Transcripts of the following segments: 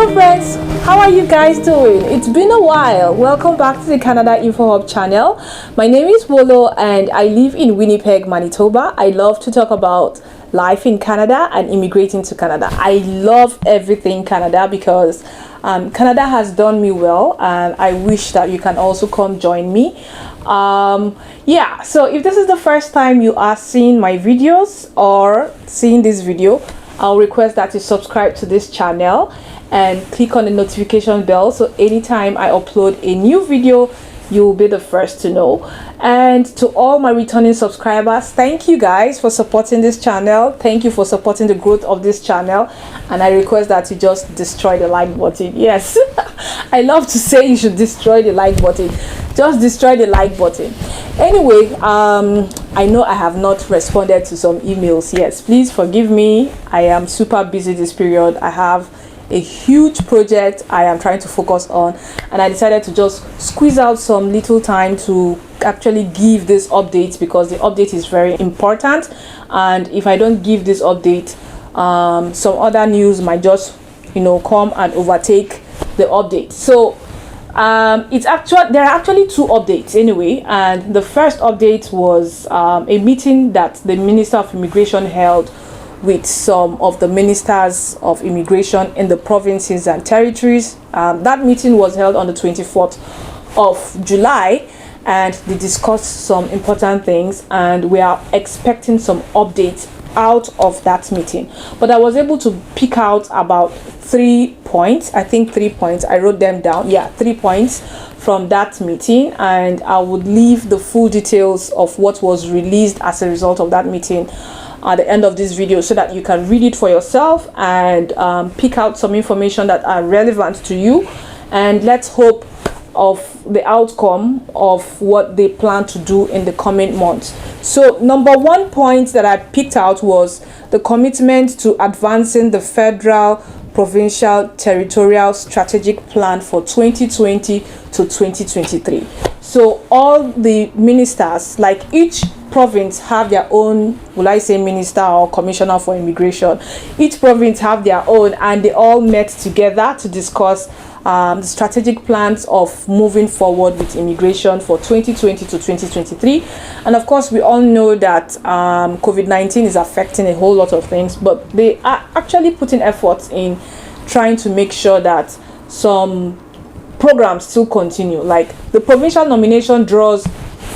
Hello friends, how are you guys doing? It's been a while. Welcome back to the Canada Info Hub channel. My name is Wolo and I live in Winnipeg, Manitoba. I love to talk about life in Canada and immigrating to Canada. I love everything Canada because Canada has done me well, and I wish that you can also come join me. Yeah, so if this is the first time you are seeing my videos or seeing this video, I'll request that you subscribe to this channel and click on the notification bell, so anytime I upload a new video you'll be the first to know. And to all my returning subscribers, thank you guys for supporting this channel. Thank you for supporting the growth of this channel, and I request that you just destroy the like button. Yes, I love to say you should destroy the like button. Just destroy the like button. Anyway, I know I have not responded to some emails. Yes, please forgive me. I am super busy this period. I have a huge project I am trying to focus on, and I decided to just squeeze out some little time to actually give this update because the update is very important, and if I don't give this update, some other news might just come and overtake the update. So there are actually two updates anyway, and the first update was a meeting that the Minister of Immigration held with some of the ministers of immigration in the provinces and territories. That meeting was held on the 24th of July, and they discussed some important things, and we are expecting some updates out of that meeting. But I was able to pick out about 3 points. I think 3 points. I wrote them down. Yeah, 3 points from that meeting, and I would leave the full details of what was released as a result of that meeting at the end of this video so that you can read it for yourself and pick out some information that are relevant to you, and let's hope of the outcome of what they plan to do in the coming months. So number 1 point that I picked out was the commitment to advancing the federal, provincial, territorial strategic plan for 2020 to 2023. So all the ministers, like each province have their own, will I say, minister or commissioner for immigration. Each province have their own, and they all met together to discuss the strategic plans of moving forward with immigration for 2020 to 2023. And of course we all know that COVID-19 is affecting a whole lot of things, but they are actually putting efforts in trying to make sure that some programs still continue. Like the provincial nomination draws,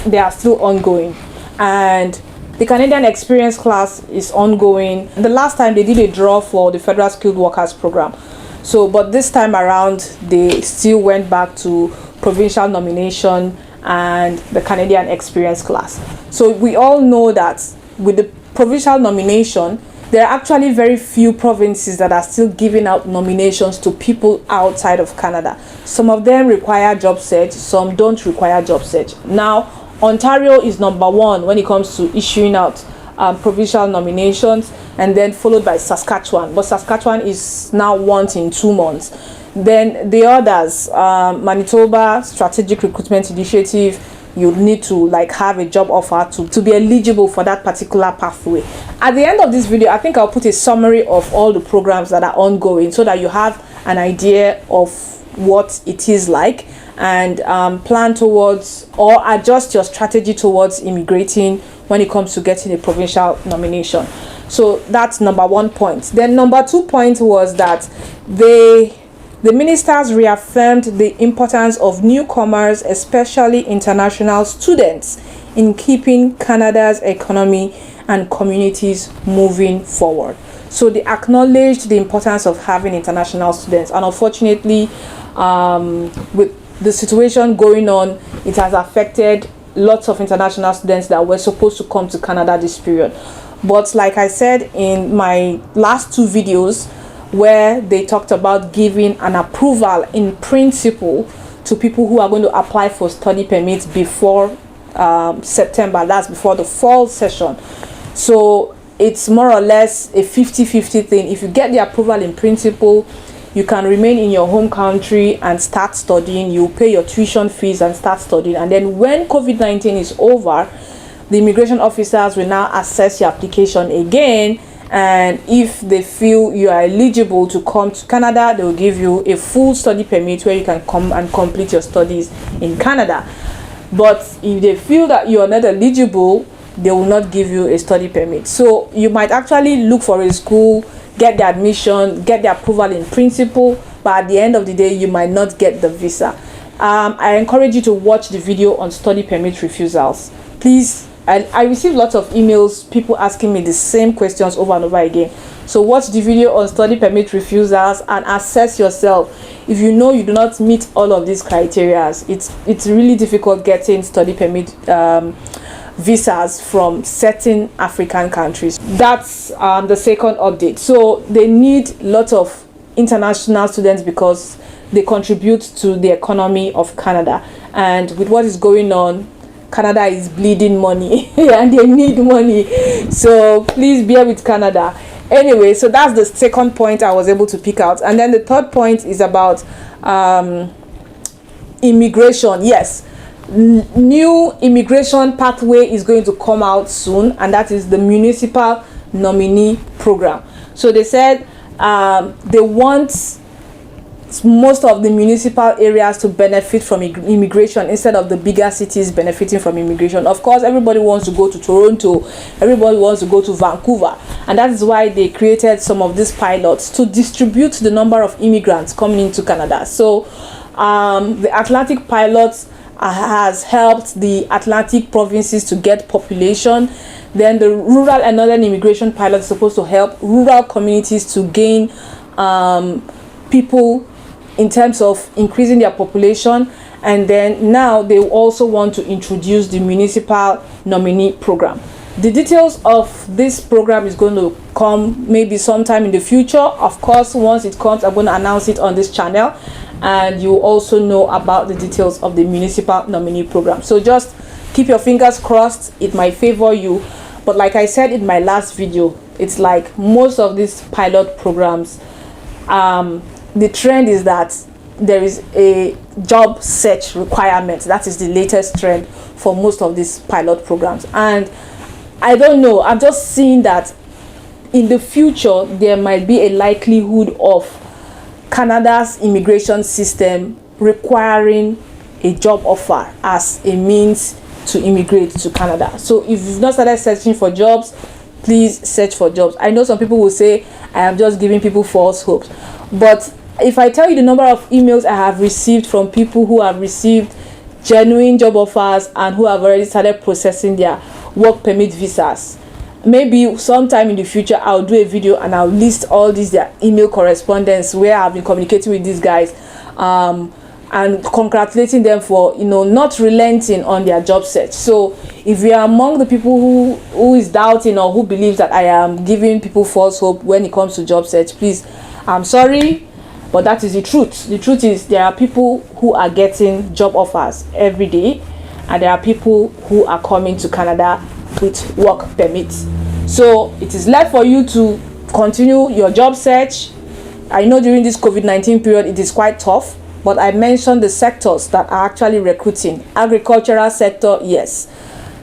they are still ongoing, and the Canadian experience class is ongoing. The last time they did a draw for the federal skilled workers program, so but this time around they still went back to provincial nomination and the Canadian experience class. So we all know that with the provincial nomination, there are actually very few provinces that are still giving out nominations to people outside of Canada. Some of them require job search, some don't require job search. Now Ontario is number 1 when it comes to issuing out provincial nominations, and then followed by Saskatchewan, but Saskatchewan is now once in 2 months. Then the others, Manitoba Strategic Recruitment Initiative, you need to have a job offer to be eligible for that particular pathway. At the end of this video, I think I'll put a summary of all the programs that are ongoing so that you have an idea of what it is like, and plan towards or adjust your strategy towards immigrating when it comes to getting a provincial nomination. So that's number 1 point. Then number 2 point was that the ministers reaffirmed the importance of newcomers, especially international students, in keeping Canada's economy and communities moving forward. So they acknowledged the importance of having international students, and unfortunately with the situation going on, it has affected lots of international students that were supposed to come to Canada this period. But like I said in my last 2 videos, where they talked about giving an approval in principle to people who are going to apply for study permits before September, that's before the fall session. So it's more or less a 50-50 thing. If you get the approval in principle, you can remain in your home country and start studying. You pay your tuition fees and start studying, and then when COVID-19 is over, the immigration officers will now assess your application again and if they feel you are eligible to come to Canada, they will give you a full study permit where you can come and complete your studies in Canada. But if they feel that you are not eligible, they will not give you a study permit. So you might actually look for a school, get the admission, get the approval in principle, but at the end of the day, you might not get the visa. I encourage you to watch the video on study permit refusals. Please, I receive lots of emails, people asking me the same questions over and over again. So watch the video on study permit refusals and assess yourself. If you know you do not meet all of these criteria, it's really difficult getting study permit visas from certain African countries. That's the second update. So they need lots of international students because they contribute to the economy of Canada, and with what is going on, Canada is bleeding money and they need money. So please bear with Canada. Anyway, so that's the second point I was able to pick out. And then the third point is about immigration. Yes, new immigration pathway is going to come out soon, and that is the Municipal Nominee Program. So they said they want most of the municipal areas to benefit from immigration instead of the bigger cities benefiting from immigration. Of course, everybody wants to go to Toronto, everybody wants to go to Vancouver, and that is why they created some of these pilots to distribute the number of immigrants coming into Canada. So the Atlantic pilots has helped the Atlantic provinces to get population. Then the rural and northern immigration pilot is supposed to help rural communities to gain people in terms of increasing their population. And then now they also want to introduce the Municipal Nominee Program. The details of this program is going to come maybe sometime in the future. Of course, once it comes, I'm going to announce it on this channel, and you also know about the details of the Municipal Nominee Program. So just keep your fingers crossed, it might favor you. But like I said in my last video, it's like most of these pilot programs, the trend is that there is a job search requirement. That is the latest trend for most of these pilot programs. And I don't know, I'm just seeing that in the future there might be a likelihood of Canada's immigration system requiring a job offer as a means to immigrate to Canada. So if you've not started searching for jobs, please search for jobs. I know some people will say I am just giving people false hopes, but if I tell you the number of emails I have received from people who have received genuine job offers and who have already started processing their work permit visas, maybe sometime in the future I'll do a video and I'll list all these their email correspondence where I've been communicating with these guys and congratulating them for, you know, not relenting on their job search. So if you are among the people who is doubting or who believes that I am giving people false hope when it comes to job search, please, I'm sorry, but that is the truth. The truth is there are people who are getting job offers every day, and there are people who are coming to Canada with work permits. So it is left for you to continue your job search. I know during this COVID-19 period it is quite tough, but I mentioned the sectors that are actually recruiting. Agricultural sector, yes.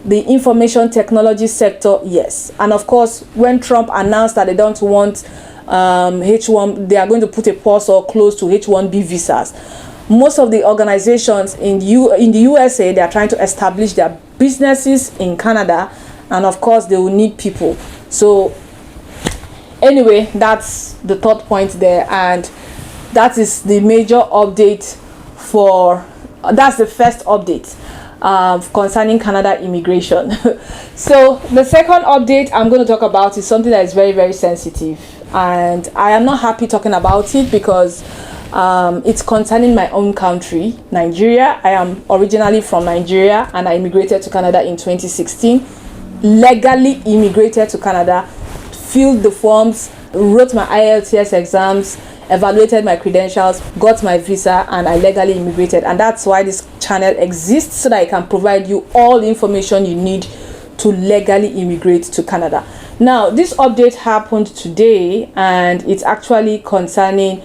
The information technology sector, yes. And of course, when Trump announced that they don't want H1, they are going to put a pause or close to H1B visas. Most of the organizations in the USA, they are trying to establish their businesses in Canada, and of course they will need people. So anyway, that's the third point there, and that is the major update that's the first update concerning Canada immigration. So the second update I'm going to talk about is something that is very, very sensitive, and I am not happy talking about it because it's concerning my own country, Nigeria. I am originally from Nigeria and I immigrated to Canada in 2016. Legally immigrated to Canada, filled the forms, wrote my IELTS exams, evaluated my credentials, got my visa, and I legally immigrated. And that's why this channel exists, so that I can provide you all the information you need to legally immigrate to Canada. Now, this update happened today, and it's actually concerning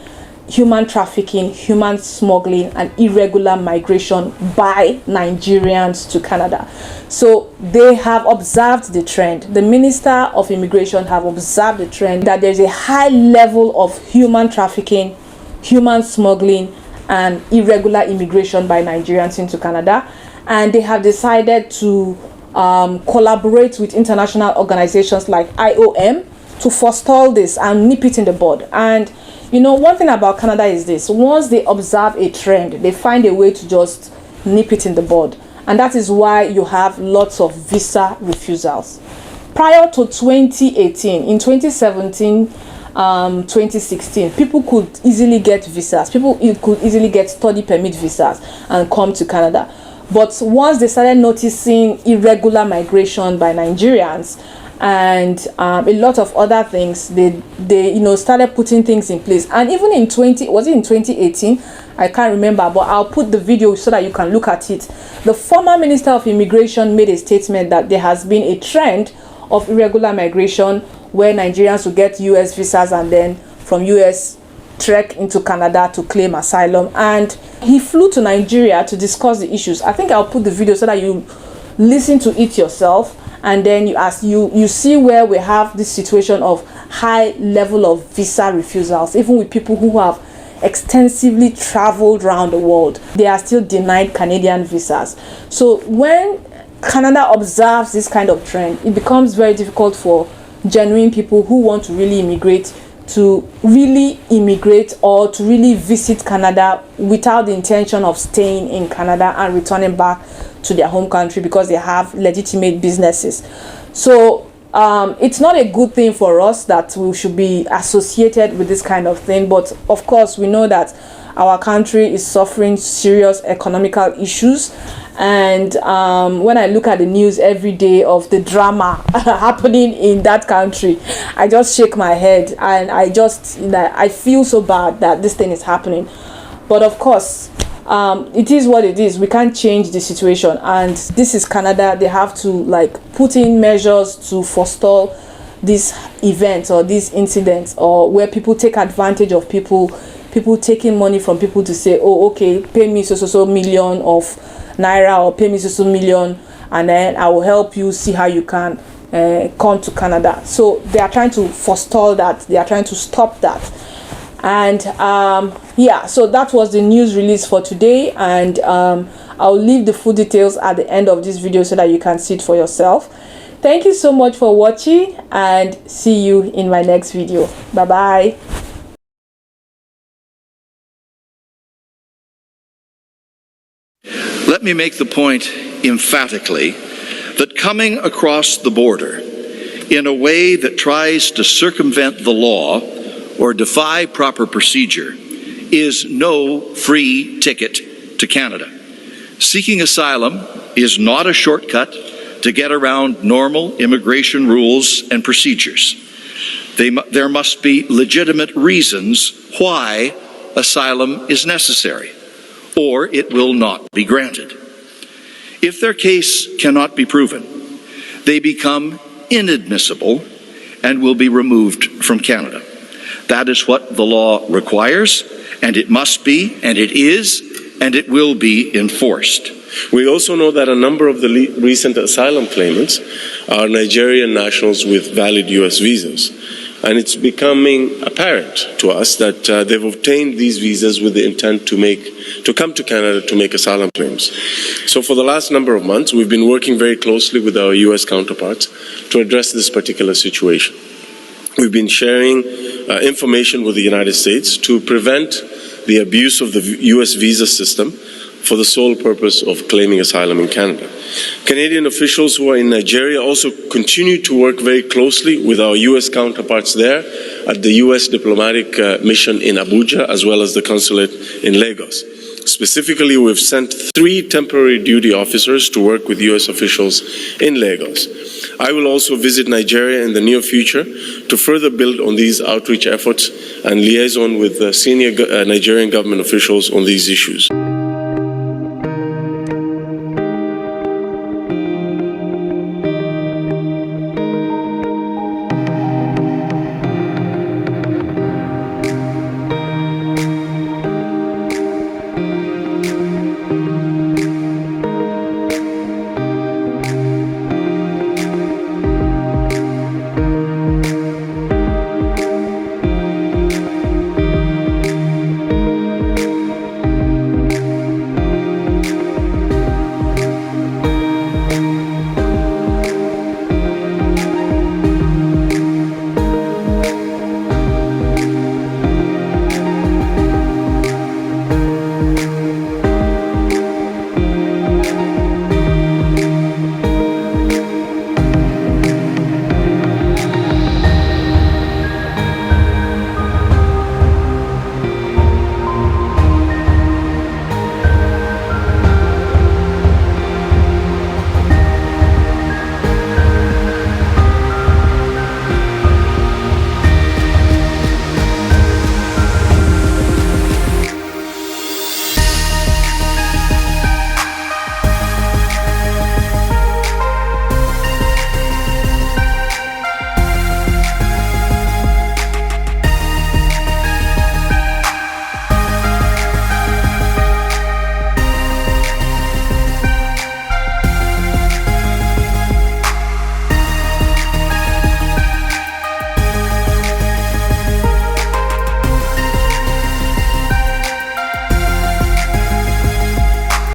human trafficking, human smuggling, and irregular migration by Nigerians to Canada. So they have observed the trend. The Minister of Immigration have observed the trend that there's a high level of human trafficking, human smuggling, and irregular immigration by Nigerians into Canada. And they have decided to collaborate with international organizations like IOM to forestall this and nip it in the bud. And you know, one thing about Canada is this: once they observe a trend, they find a way to just nip it in the bud. And that is why you have lots of visa refusals. Prior to 2018, in 2017, 2016, people could easily get visas. People could easily get study permit visas and come to Canada. But once they started noticing irregular migration by Nigerians, and a lot of other things, they started putting things in place. And even in 2018, I can't remember, but I'll put the video so that you can look at it. The former Minister of Immigration made a statement that there has been a trend of irregular migration where Nigerians will get US visas and then from US trek into Canada to claim asylum. And he flew to Nigeria to discuss the issues. I think I'll put the video so that you listen to it yourself. And then you see where we have this situation of high level of visa refusals, even with people who have extensively traveled around the world. They are still denied Canadian visas. So when Canada observes this kind of trend, it becomes very difficult for genuine people who want to really immigrate or to really visit Canada without the intention of staying in Canada and returning back to their home country because they have legitimate businesses. So it's not a good thing for us that we should be associated with this kind of thing. But of course, we know that our country is suffering serious economical issues. And when I look at the news every day of the drama happening in that country, I just shake my head and I feel so bad that this thing is happening. But of course, it is what it is. We can't change the situation, and this is Canada. They have to put in measures to forestall these events or these incidents, or where people take advantage of people taking money from people to say, oh, okay, pay me so million of naira or pay me so million, and then I will help you see how you can come to Canada. So they are trying to forestall that. They are trying to stop that. And so that was the news release for today, and I'll leave the full details at the end of this video so that you can see it for yourself. Thank you so much for watching, and see you in my next video. Bye bye. Let me make the point emphatically that coming across the border in a way that tries to circumvent the law or defy proper procedure is no free ticket to Canada. Seeking asylum is not a shortcut to get around normal immigration rules and procedures. There must be legitimate reasons why asylum is necessary, or it will not be granted. If their case cannot be proven, they become inadmissible and will be removed from Canada. That is what the law requires, and it must be, and it is, and it will be enforced. We also know that a number of the recent asylum claimants are Nigerian nationals with valid US visas. And it's becoming apparent to us that they've obtained these visas with the intent to come to Canada to make asylum claims. So for the last number of months, we've been working very closely with our US counterparts to address this particular situation. We've been sharing information with the United States to prevent the abuse of the US visa system for the sole purpose of claiming asylum in Canada. Canadian officials who are in Nigeria also continue to work very closely with our US counterparts there at the US diplomatic mission in Abuja, as well as the consulate in Lagos. Specifically, we've sent 3 temporary duty officers to work with US officials in Lagos. I will also visit Nigeria in the near future to further build on these outreach efforts and liaison with senior Nigerian government officials on these issues.